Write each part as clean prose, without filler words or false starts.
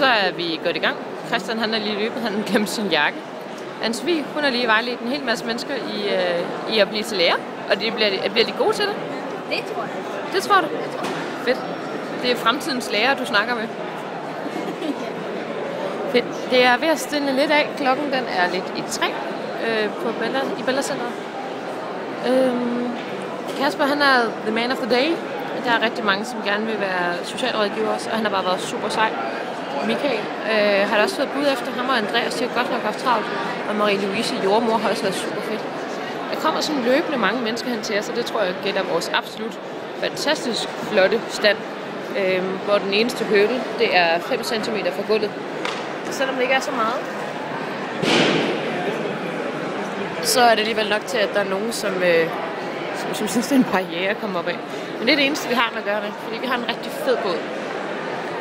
så er vi gået i gang. Christian han er lige løbet, han glemte sin jakke. Anne-Sophie, hun har lige vejledt en hel masse mennesker i at blive til lærer. Og bliver de gode til det? Det tror jeg. Det tror du? Fedt. Det er fremtidens lærer, du snakker med. Fedt. Det er ved at stille lidt af. Klokken den er lidt i 3 i Bella Centeret. Kasper han er the man of the day. Der er rigtig mange, som gerne vil være socialrådgiver også, og han har bare været super sej. Michael har da også fået bud efter ham, og Andreas har godt nok haft travlt. Og Marie-Louise, jordmor, har også været super fedt. Der kommer sådan løbende mange mennesker hen til os, og det tror jeg gælder vores absolut fantastisk flotte stand. Hvor den eneste hurdle, det er 5 cm fra gulvet. Så selvom det ikke er så meget, så er det alligevel nok til, at der er nogen, som synes, det er en barriere at komme op af. Men det er det eneste, vi har med at gøre det, fordi vi har en rigtig fed båd.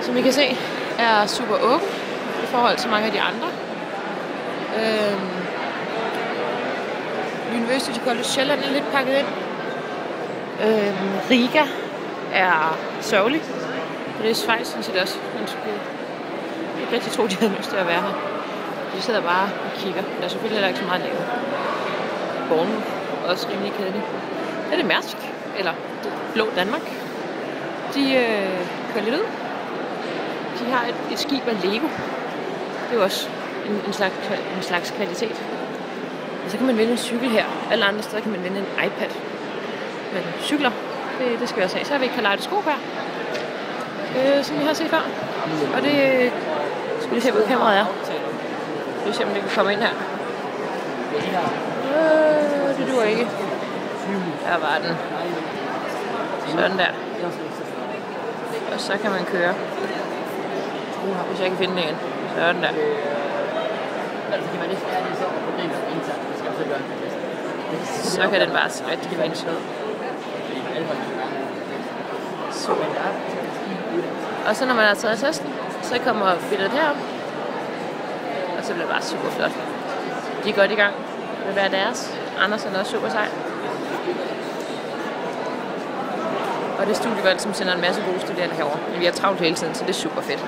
Som I kan se, er super åben i forhold til mange af de andre. University College Sjælland er lidt pakket ind. Riga er sørgelig. Og det er Schweiz, sådan set også. Man skulle ikke rigtig tro, de havde lyst til at være her. De sidder bare og kigger. Der er selvfølgelig heller ikke så meget lavet. Bournemouth også rimelig kedelig. Det er det Mærsk, eller Blå Danmark. De kører lidt ud. De har et skib af Lego. Det er jo også en slags kvalitet. Og så kan man vinde en cykel her. Alle andre steder kan man vinde en iPad. Men cykler, det skal vi også have. Så har vi et kaleidoskop her. Som vi har set før. Og det skal vi se, hvor kameraet er. Vi se, om vi kan komme ind her. Det duer ikke. Her var den. Sådan der. Og så kan man køre. Hvis jeg kan finde den igen. Sådan der. Så kan den bare rigtig fint. Så. Og så når man har taget testen, så kommer billedet herop. Og så bliver det bare super flot. De er godt i gang med hver deres. Anders er også super sej. Og det er studievalg, som sender en masse gode studerende herover. Men vi har travlt hele tiden, så det er super fedt.